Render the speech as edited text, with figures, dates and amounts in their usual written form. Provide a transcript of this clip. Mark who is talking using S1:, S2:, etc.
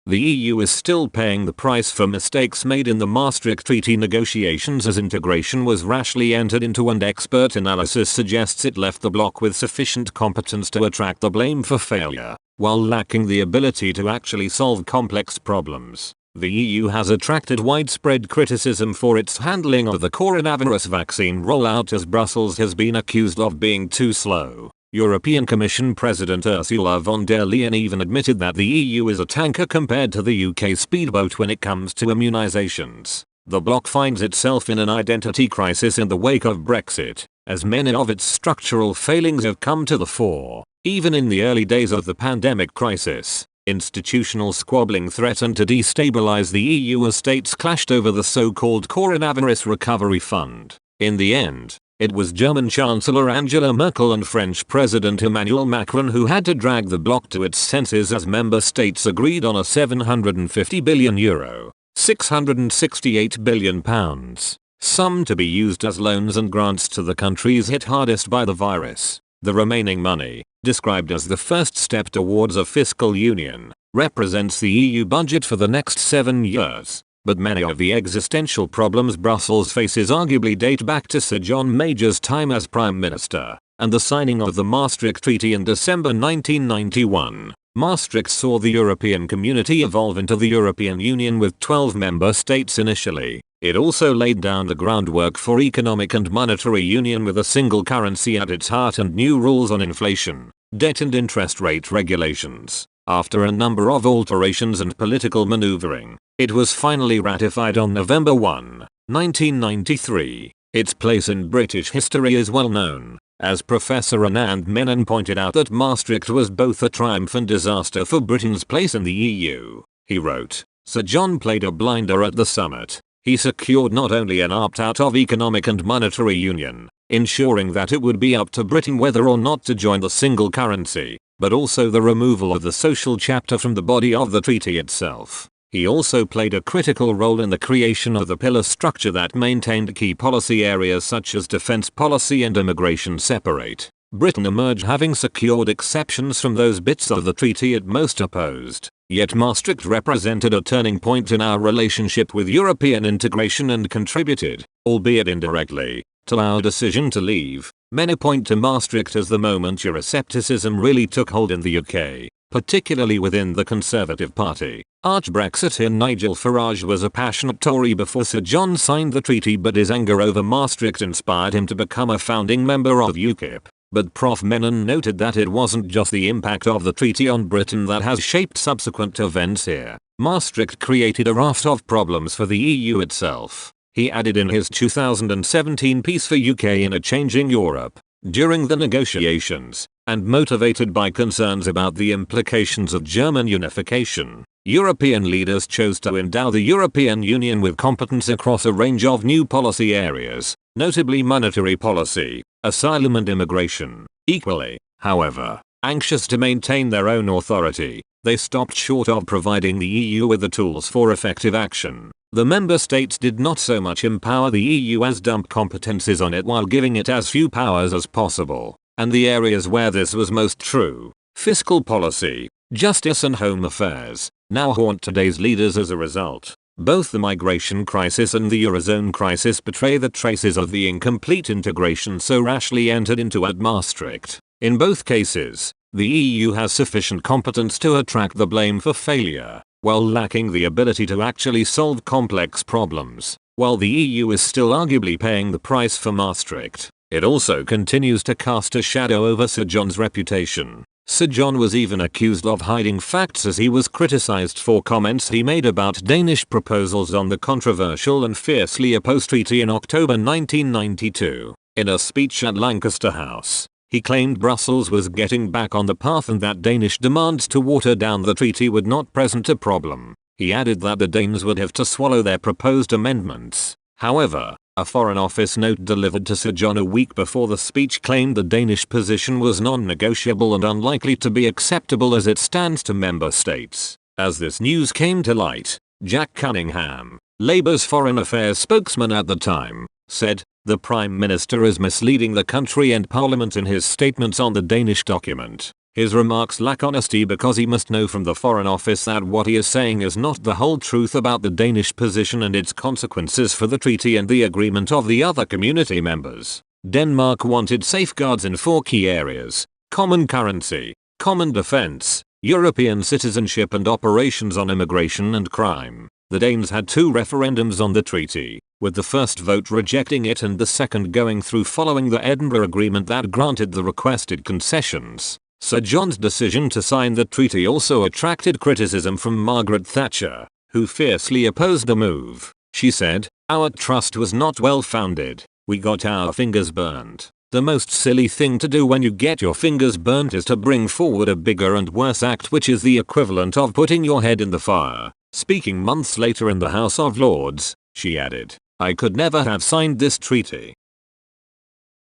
S1: The EU is still paying the price for mistakes made in the Maastricht Treaty negotiations as integration was rashly entered into, and expert analysis suggests it left the bloc with sufficient competence to attract the blame for failure, while lacking the ability to actually solve complex problems. The EU has attracted widespread criticism for its handling of the coronavirus vaccine rollout, as Brussels has been accused of being too slow. European Commission President Ursula von der Leyen even admitted that the EU is a tanker compared to the UK speedboat when it comes to immunizations. The bloc finds itself in an identity crisis in the wake of Brexit, as many of its structural failings have come to the fore. Even in the early days of the pandemic crisis, institutional squabbling threatened to destabilize the EU as states clashed over the so-called Coronavirus Recovery Fund. In the end, it was German Chancellor Angela Merkel and French President Emmanuel Macron who had to drag the bloc to its senses as member states agreed on a €750 billion, £668 billion, sum to be used as loans and grants to the countries hit hardest by the virus. The remaining money, described as the first step towards a fiscal union, represents the EU budget for the next 7 years. But many of the existential problems Brussels faces arguably date back to Sir John Major's time as Prime Minister, and the signing of the Maastricht Treaty in December 1991. Maastricht saw the European Community evolve into the European Union with 12 member states initially. It also laid down the groundwork for economic and monetary union with a single currency at its heart and new rules on inflation, debt and interest rate regulations. After a number of alterations and political maneuvering, it was finally ratified on November 1, 1993. Its place in British history is well known, as Professor Anand Menon pointed out that Maastricht was both a triumph and disaster for Britain's place in the EU. He wrote, "Sir John played a blinder at the summit. He secured not only an opt-out of economic and monetary union, ensuring that it would be up to Britain whether or not to join the single currency, but also the removal of the social chapter from the body of the treaty itself. He also played a critical role in the creation of the pillar structure that maintained key policy areas such as defense policy and immigration separate. Britain emerged having secured exceptions from those bits of the treaty it most opposed. Yet Maastricht represented a turning point in our relationship with European integration and contributed, albeit indirectly, to our decision to leave. Many point to Maastricht as the moment Euroscepticism really took hold in the UK, particularly within the Conservative Party. Arch-Brexiteer Nigel Farage was a passionate Tory before Sir John signed the treaty, but his anger over Maastricht inspired him to become a founding member of UKIP. But Prof Menon noted that it wasn't just the impact of the treaty on Britain that has shaped subsequent events here. Maastricht created a raft of problems for the EU itself. He added in his 2017 piece for UK in a Changing Europe, during the negotiations, and motivated by concerns about the implications of German unification, European leaders chose to endow the European Union with competence across a range of new policy areas, notably monetary policy, asylum and immigration. Equally, however, anxious to maintain their own authority, they stopped short of providing the EU with the tools for effective action. The member states did not so much empower the EU as dump competences on it while giving it as few powers as possible. And the areas where this was most true, fiscal policy, justice and home affairs, now haunt today's leaders as a result. Both the migration crisis and the Eurozone crisis betray the traces of the incomplete integration so rashly entered into at Maastricht. In both cases, the EU has sufficient competence to attract the blame for failure, while lacking the ability to actually solve complex problems. While the EU is still arguably paying the price for Maastricht, it also continues to cast a shadow over Sir John's reputation. Sir John was even accused of hiding facts as he was criticised for comments he made about Danish proposals on the controversial and fiercely opposed treaty in October 1992. In a speech at Lancaster House, he claimed Brussels was getting back on the path and that Danish demands to water down the treaty would not present a problem. He added that the Danes would have to swallow their proposed amendments. However, a Foreign Office note delivered to Sir John a week before the speech claimed the Danish position was non-negotiable and unlikely to be acceptable as it stands to member states. As this news came to light, Jack Cunningham, Labour's foreign affairs spokesman at the time, said, "The Prime Minister is misleading the country and Parliament in his statements on the Danish document. His remarks lack honesty because he must know from the Foreign Office that what he is saying is not the whole truth about the Danish position and its consequences for the treaty and the agreement of the other community members. Denmark wanted safeguards in 4 key areas: common currency, common defense, European citizenship and operations on immigration and crime. The Danes had 2 referendums on the treaty, with the first vote rejecting it and the second going through following the Edinburgh Agreement that granted the requested concessions. Sir John's decision to sign the treaty also attracted criticism from Margaret Thatcher, who fiercely opposed the move. She said, "Our trust was not well founded. We got our fingers burned. The most silly thing to do when you get your fingers burnt is to bring forward a bigger and worse act, which is the equivalent of putting your head in the fire." Speaking months later in the House of Lords, she added, "I could never have signed this treaty.